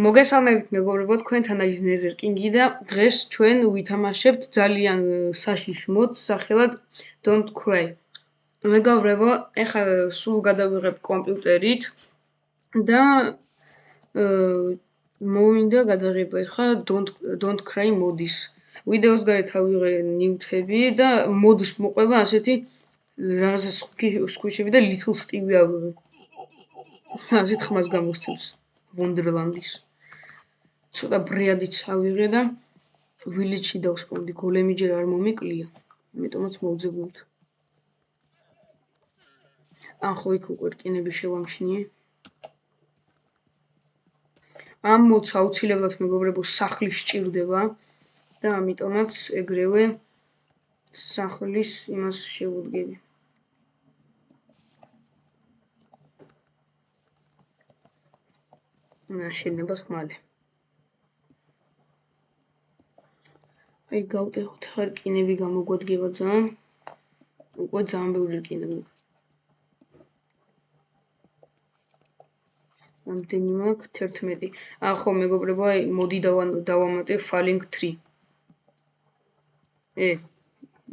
მოგესალმებით მეგობრებო, თქვენთან არის ნეზერ კინგი და დღეს ჩვენ ვითამაშებთ ძალიან საშიშ მოდს სახელად Don't Cry. მეგობრებო, ეხლა სულ გადავიღებ კომპიუტერით და მოვინდა გადაღება ეხლა Don't Cry მოდის. ვიდეოს გარეთ ავიღე ნიუთები და მოდის მოყვება ასეთი რაღაცა სკვიჩები და Little Stevie ავიღე. ასეთ ხმას გამოსცემს Wonderland-ის. ცოტა ბრიადიც ავიღე და ვილიჩი დავსპავდი, გოლემი ჯერ არ მომიკლია, იმიტომაც მოვძებნოთ. ხო იქ უკვე რკინები შევამჩნიე. ამ მოდს აუცილებლად მეგობრებო სახლი სჭირდება და ამიტომაც ეგრევე სახლის იმას შევუდგები. შენებას მალე. აი გავტეხოთ ხა რკინები გამოგვადგება ძალიან. უკვე ძალიან ბევრი რკინები. ამდენი მაქვს 11. ხო მეგობრებო, აი მოდი დავამატე Falling 3.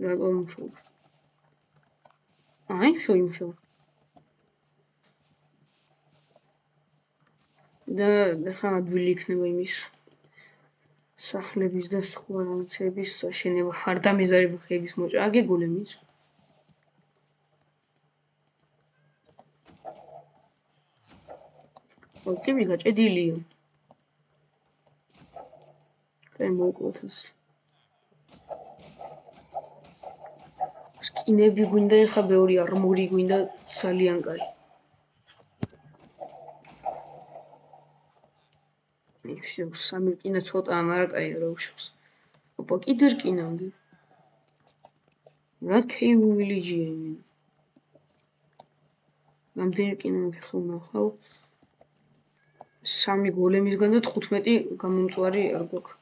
რატომ მუშაობს? აი შეიმუშავა. და ხა ადვილი იქნება იმის სახლების და სხვა რაღაცების შენება არ დამიზარება ხეების მოჭრა. აგე გოლემის. ოკეი, გაჭედილია. კაი მოვკლოთ ეს. სკინები გვინდა ეხა ბევრი არმორი გვინდა ძალიან კაი. всё, სამი რკინა ცოტაა, მაგრამ კაი რა უშავს. ოპა, კიდე რკინა მგ. რა ქეივ ვილიჯია იმენ. ამდენი რკინა მაქვს ხა ვნახავ. 3 გოლემისგან და 15 გამომწვარი არ გვაქვს.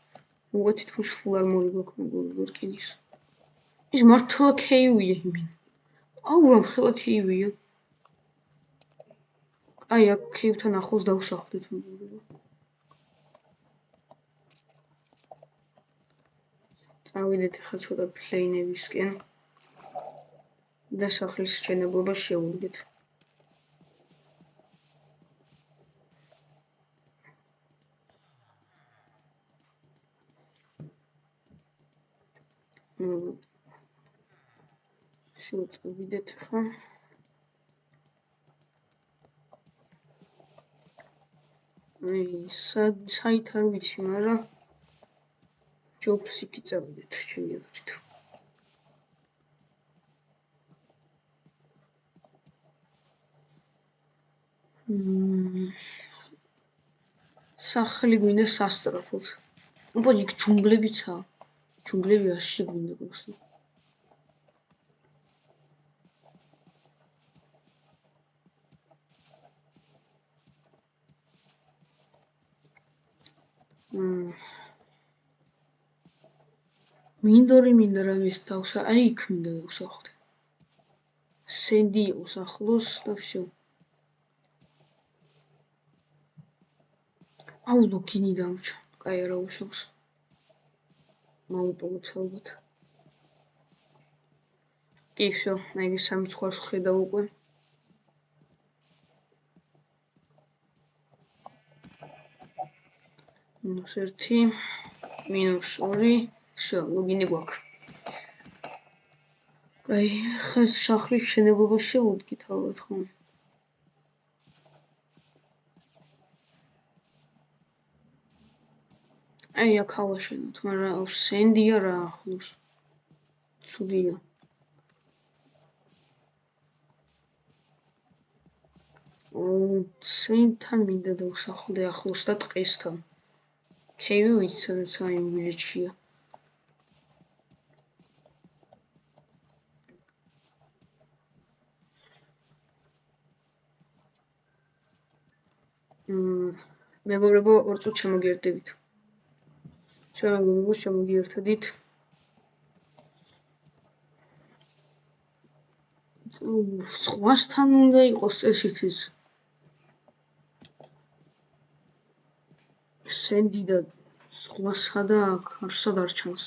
უკვე თითქოს full armor გვაქვს მეგობრებო რკინის. ის მართლა ქეივია იმენ. აუ რა ხელა ქეივია. აი აქ ქეივთან ახლოს დავსახლდეთ მეგობრებო. წავიდეთ ახლა ცოტა ფლეინებისკენ და სახლის შენებლობა შევუდგეთ. შევწევიდეთ ახლა. აი საით არ ვიცი, მაგრამ ჯობს იქ წავიდეთ ჩემი აზრით. სახლი გვინდა სასწრაფოდ. ოპა იქ ჯუნგლებიცაა. ჯუნგლები ასში გვინდა პროსტო. მინდა რამეს დავსა, აი იქ მინდა დავსახლდე. სენდი იყოს ახლოს და всё. აუ ლოგინი დამრჩა. კაი არა უშავს. მოვუპოვოთ ალბათ. კი всё, აი სამი ცხვარს ხედავ უკვე. -1, -2, всё, ლოგინი გვაქვს. კაი, ხა სახლის შენებლობა შევუდგით ალბათ ხო? აი აქ ავაშენოთ, მაგრამ სენდია რა ახლოს. ცუდია. სენთან მინდა დავსახლდე ახლოს და ტყესთან. ქეივი ვიცოდეთ აი ვილიჩია. მეგობრებო, 2 წუთს შემოგიერთდებით. მეგობრებო, შემოგიერთდით. სხვასთან უნდა იყოს წესით ის. სენდი და სხვასა და აქ არსად არ ჩანს.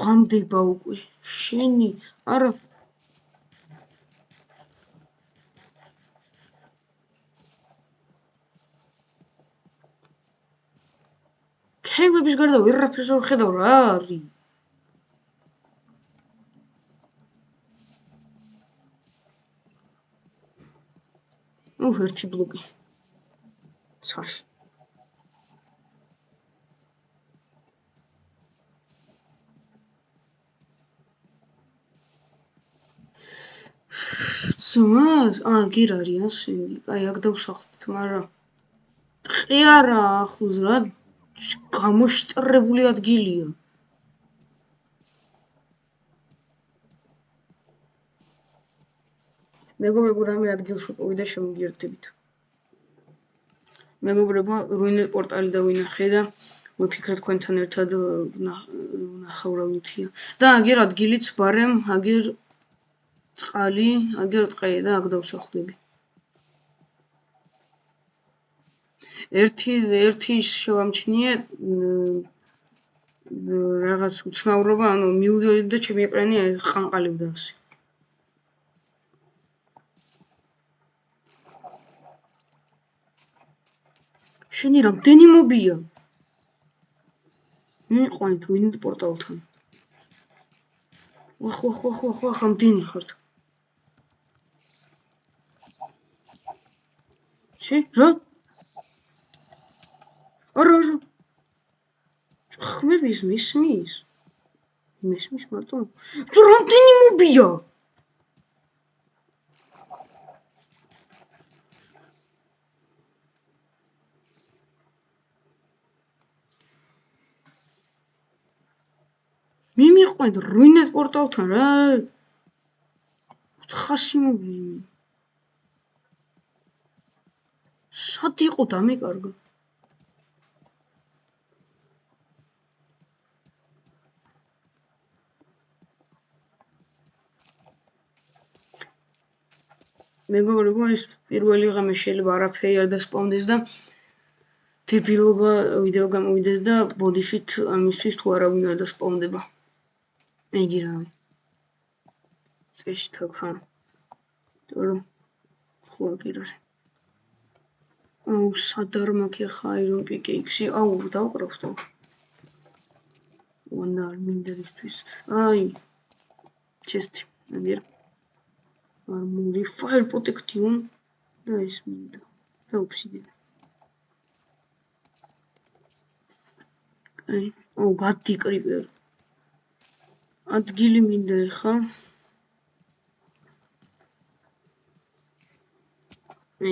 ღამდება უკვე. შენი არა ქებების გარდა ვერაფერს არ ხედავ რა არის. ერთი ბლოკი. ცაში. ძმას? გირ არის სენდი. კაი, აქ დავსახლეთ, მაგრამ ყი არა ახლოს რა გამოშტრებული ადგილია. მეგობრებო, რამე ადგილს უყევი და შემოგიერთებით. მეგობრებო, რუინეტ პორტალი დავინახე და ვიფიქრე თქვენთან ერთად ვნახავ რა უთია. და აგერ ადგილიც ბარემ, აგერ წყალი, აგერ ტყე და აქ დავსახლდები. ერთი შევამჩნიე რაღაც უცნაურობა, ანუ მივიდოდი და ჩემი ეკრანი ყანყალებდა ასე. შენი რამდენი მობია? მიყვანით რუინეტ პორტალთან. ვახ, რამდენი ხართ? რა? არა. ხმების მისმის? მისმის მარტო? რამდენი მობია? მიყვანით რუინეტ პორტალთან რა. 400 მობია. სად იყო დამეკარგა? მეგობრებო, ეს პირველი ღამე შეიძლება არაფერი არ დასპავნდეს და დებილობა ვიდეო გამოვიდეს და ბოდიშით ამისთვის თუ არავინ არ დასპავნდება. იგი რავი. წეში თქა. თორემ ხო აგირარ. სადარ მაქვს ახლა აირონ პიკეიქსი. დავყროვთ. ვანდარ მინდერისთვის. ჩესტი. აგერ. armory fire protection და ეს მინდა. და obsidian. გადი კრიპერ. ადგილი მინდა ახლა.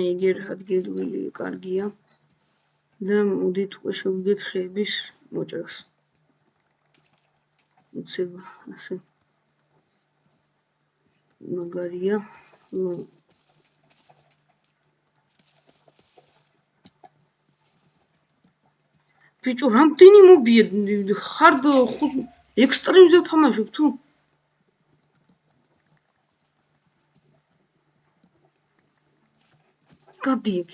ეგერ ადგილი კარგია. და მოდით უკვე შევიდეთ ხეების მოჭრას. უცება ასე. მაგარია. ბიჭო, რამდენი მობია? ხარ ექსტრიმზე ვთამაშობ თუ? გადი იქ.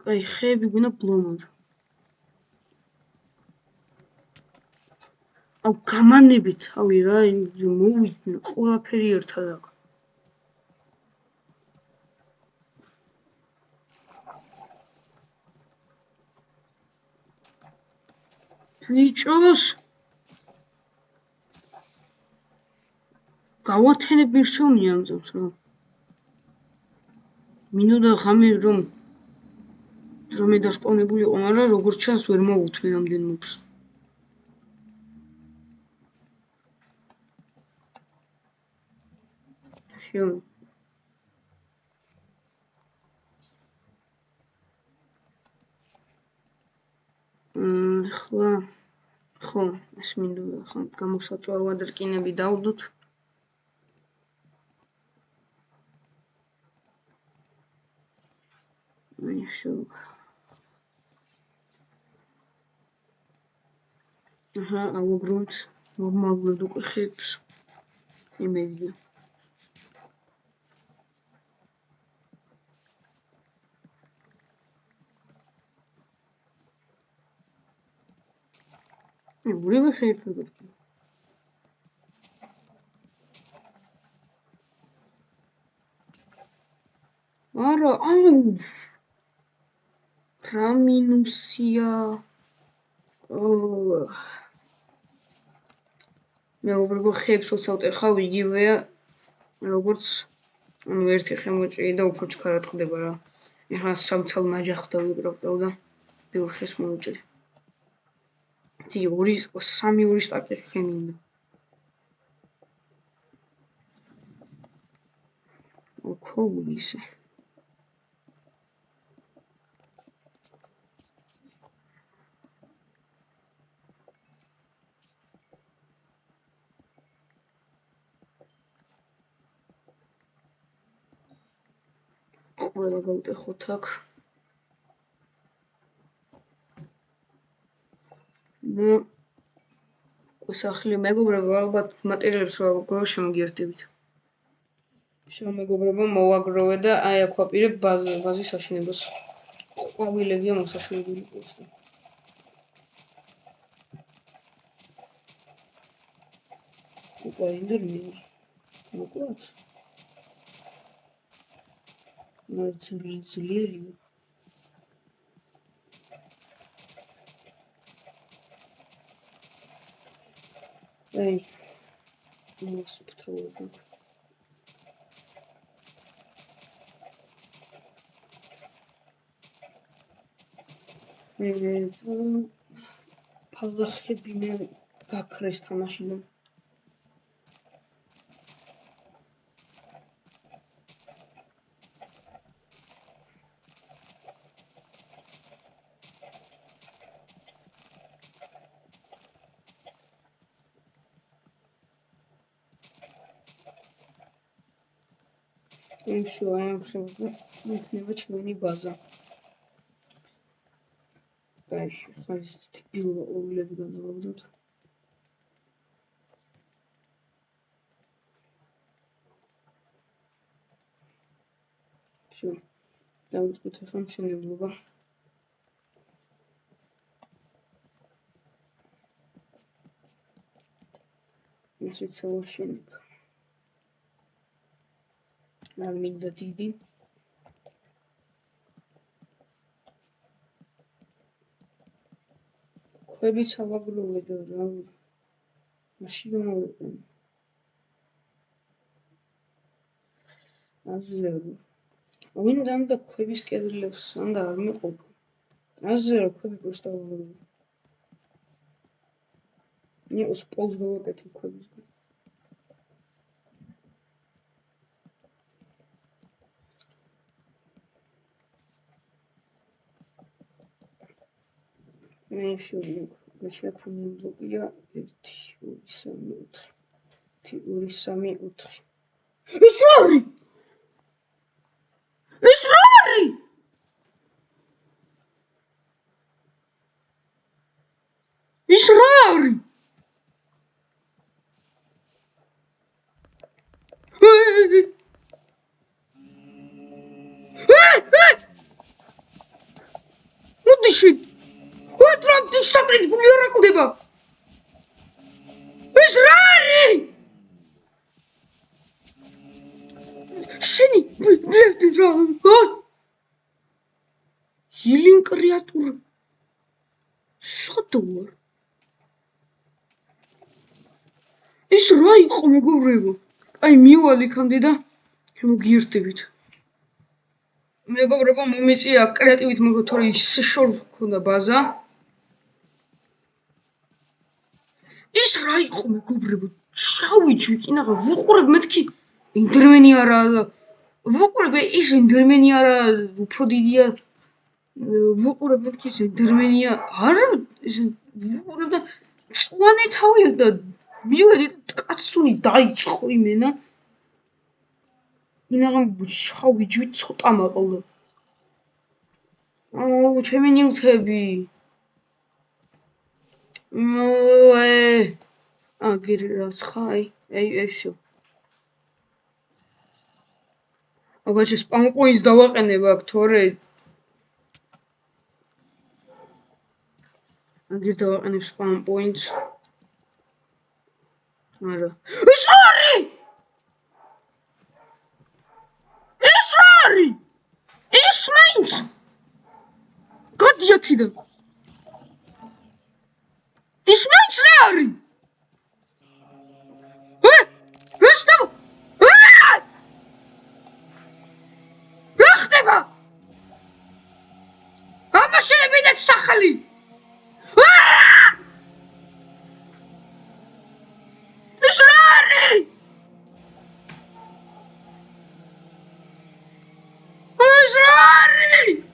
აი, ხეები გვინდა ბლომად. გამანებით, რა, მოვიდნენ ყველაფერი ერთად აქ. ბიჭოს გავათენებ მირჩევნია ამ წამს რა. მინდოდა ღამე რომ დასპავნებული იყო, მაგრამ როგორც ჩანს ვერ მოვუთმენ ამდენ მობს. შენ ახლა ხო, ეს მინდოდა ხა გამოსაწვავ ადრკინები დავდოთ. შო აჰა, ავუბრუნთ ნორმალურად უკვე ხებს. იმედია. ორივე შეერთებოდ. არა, აუ. რა მინუსია. მეგობრებო, ხებს როცა ვტეხავ, იგივეა, როგორც ერთი ხე მოჭრილი და უფრო ჩქარად ხდება რა. ეხლა სამცალ ნაჯახს დავიკრავ და ბევრ ხეს მოვუჭრე. სამი ორი სტაკი ხე მინდა. ოქოულისე. ყველა გავტეხოთ აქ. და სახლი მეგობრებო, ალბათ მატერიალებს რა გვაქვს შემოგიერთებით. მეგობრებო, მოვაგროვე და აი აქ ვაპირებ ბაზის აშენებას. ყვავილებია მოსაშვებული პოსტი. უკვე ინდურმი. მოკლედ. ძლიერი. აი. მოსფრთხილები. ფაზახები მე გაქრეს თამაშიდან. იქნება ჩვენი ბაზა. აი, ხა ის ტიპილო ოვლები გადავაგდოთ. всё. დავიწყოთ ახლა მშენებლობა. ისიც ავაშენებ. არ მინდა დიდი. ქვებიც ავაგროვე და რა მაშინ გამოვიყენე. აზზე ვინ დამდა ქვების კედლებს ანდა არ მეყოფა. აზზე რა ქვები просто ავაგროვე. ნიოს პოლს გავაკეთე ქვების. მე შექმნილი ბლოკია 1 2 3 4 2 3 4 ის რა არის? ის რა არის? ის რა არის? მოდიში ტრანტის საკრის გული არ აკლდება. ეს რა არის? შენი ბლედი რა? ჰილინგ კრეატურა. შადოა. ეს რა იყო მეგობრებო? აი მივალ იქამდე და მოგიერთებით. მეგობრებო, მომეწია კრეატივით მოგო თორე ის შორ ქონდა ბაზა. ის რა იყო მეგობრებო? შავიჯი კინაღა ვუყურებ მეთქი ინდერმენი არა ვუყურებ ის ინდერმენი არა უფრო დიდია ვუყურებ მეთქი ის ინდერმენია არა ის ვუყურებ და სვანე თავი და მივედი კაცუნი დაიწყო იმენა კინაღა შავიჯი ცოტა მაყლა აუ ჩემი ნიუთები აგერი რაც ხაი ეშო აბაჭი spam points დავაყენებ აქ თორე აგერ დავაყენებ spam points არა ის არის ის მაინც გადი აქედან ის მაინც რა არის ეს და რა ხდება ამაშენებინეთ სახელი ის რა არის ის რა არის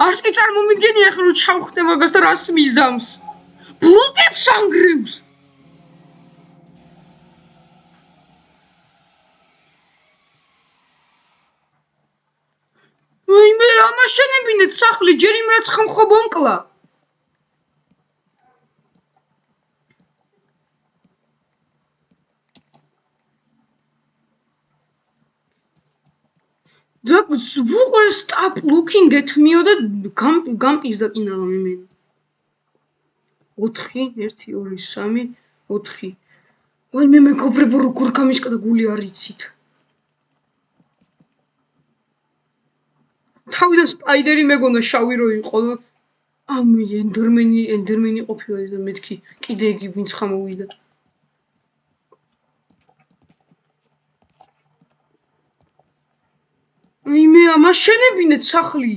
არც კი წარმომიდგენია ხო რომ ჩავხდე მაგას და რას მიზამს ბლოკებს ანგრევს მე ამაშენებინეთ სახლი ჯერ იმ რაც ხმ მომკლა ვუყურე stop looking at me და გამპიზდა კინალა მემენი 4 1 2 3 4 ვაი მე მეგობრებო როგორ გამიშკდა გული არ იცით თავიდან სპაიდერი მეგონა შავი რო იყო ამი ენდერმენი ყოფილა და მეთქი კიდე იგი ვინც ხამოვიდა მე ამაშენებინეთ სახლი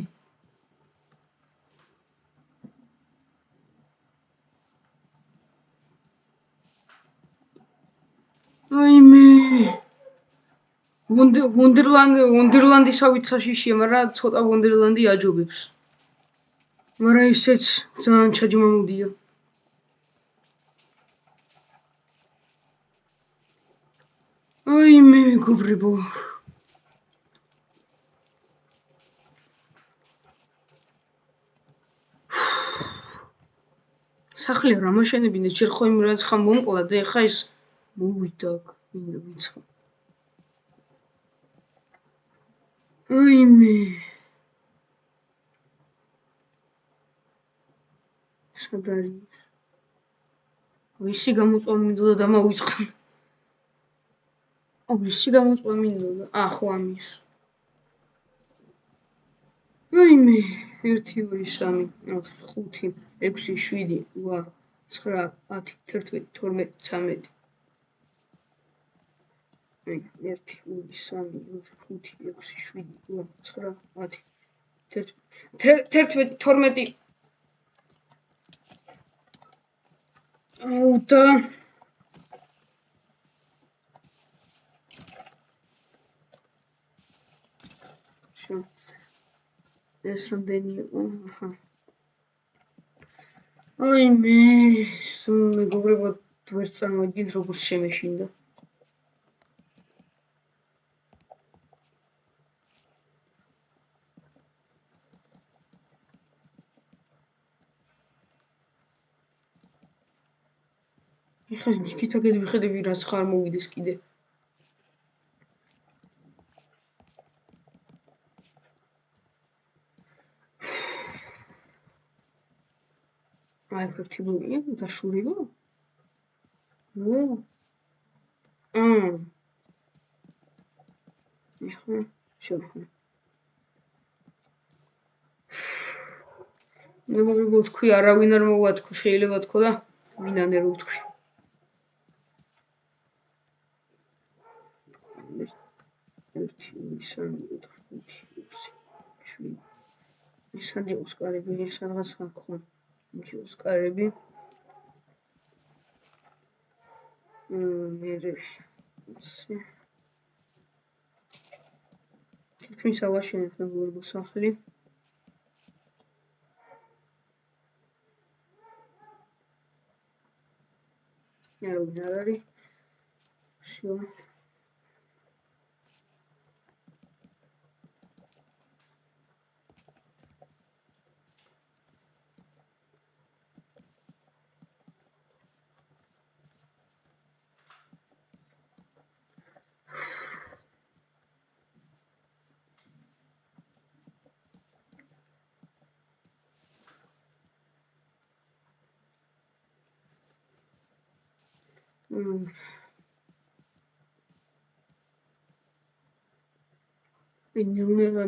მე ვონდერლანდის საშიშია მაგრამ ცოტა ვონდერლანდი აჯობებს მაგრამ ისეც ძალიან ჩაჯმამუდია მე მეგობრებო სახლი რა მაშენებინეთ ჯერ ხო იმ რაც ხამ მომკლა და ეხა ის მოვიდა ვინც მე სად არის ვისი გამოწვა მინდოდა დამავიწყდა ვისი გამოწვა მინდოდა ხო ამის მე 1 2 3 4 5 6 7 8 9 10 11 12 13 1 2 3 4 5 6 7 8 9 10 11 12 და შო ეს რამდენი იყო მე მეგობრებო ვერ წარმოიდგინეთ როგორ შემეშინდა ეხლა იქითაგეთ ვიხედები რაც ხარ მოვიდეს კიდე აი ერთი ბლოკია დაშურება ეხლა შევხვი მეგობრებო თქვი არავინ არ მოვათქო შეიძლება თქო და ვინანე რო თქვი ერთი სამი ოთხი ეს სადი ოსკარები სადღაც ხომ იქ ოსკარები მე თითქმის ავაშენეთ მეგობრებო სახლი არ არის всё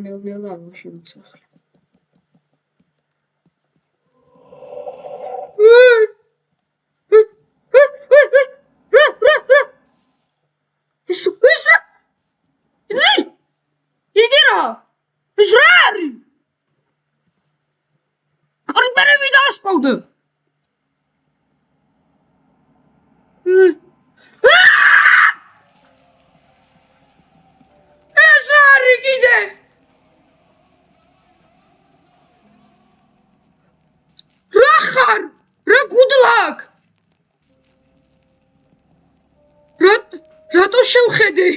ნელ-ნელა ამოშევიცახე. იგი რა? ეს რა არის? კრიპერები დაასპავდა. ეს რა არის კიდე? რა ხარ? რა გუდლაკ? რატო შევხედე?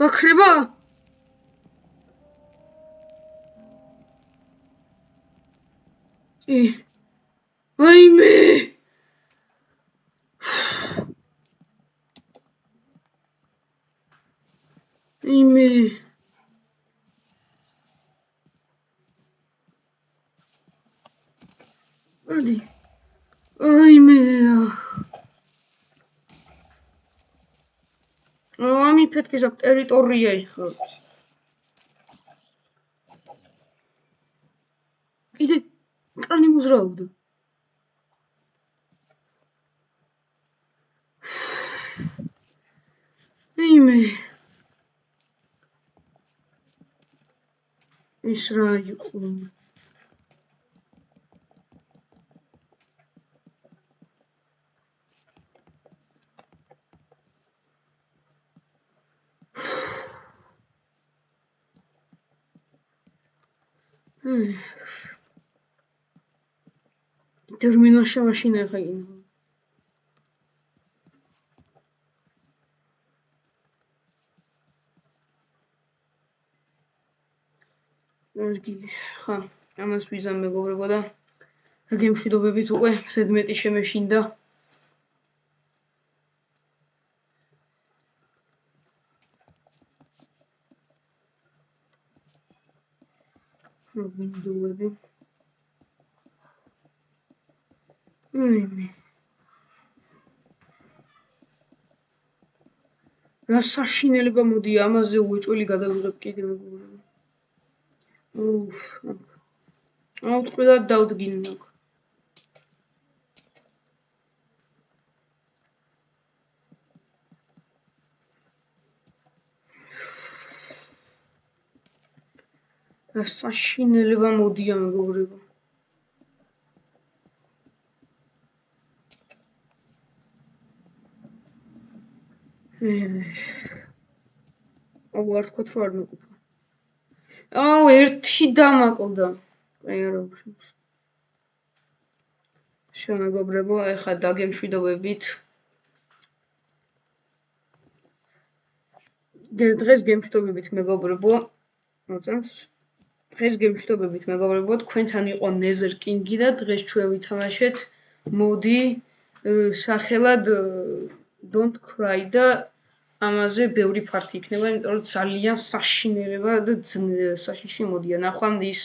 გაქრება? ვაიმე! იმე! ადი. ვაიმე! ამი ფეთქის აქვს ტერიტორია იხო. კიდე კანი მუზრაობდა. იმე. ის რა იყო? ტერმინაშა მაშინ ახაინა. ხა, ამას ვიზამ მეგობრებო და გემშვიდობებით უკვე ზედმეტი შემეშინდა. ვინდოები. რა საშინელება მოდია ამაზე უეჭველი გადავიღებ კიდე მეგობრებო. აუტყვილად დავდგინე. რა საშინელება მოდია მეგობრებო. არ ვთქვათ რომ არ მეყოფა. ერთი დამაკლდა. აი არა უშვებს. შემეგობრებო, ეხა დაგემშვიდობებით. დღეს გემშვიდობებით მეგობრებო. მოწამს. დღეს გემშვიდობებით მეგობრებო, თქვენთან იყო Nether King-ი და დღეს ჩვენ ვითამაშეთ მოდი სახელად Don't Cry და ამაზე ბევრი ფართი იქნება, იმიტომ რომ ძალიან საშინელება და საშიში მოდია. ნახვამდის.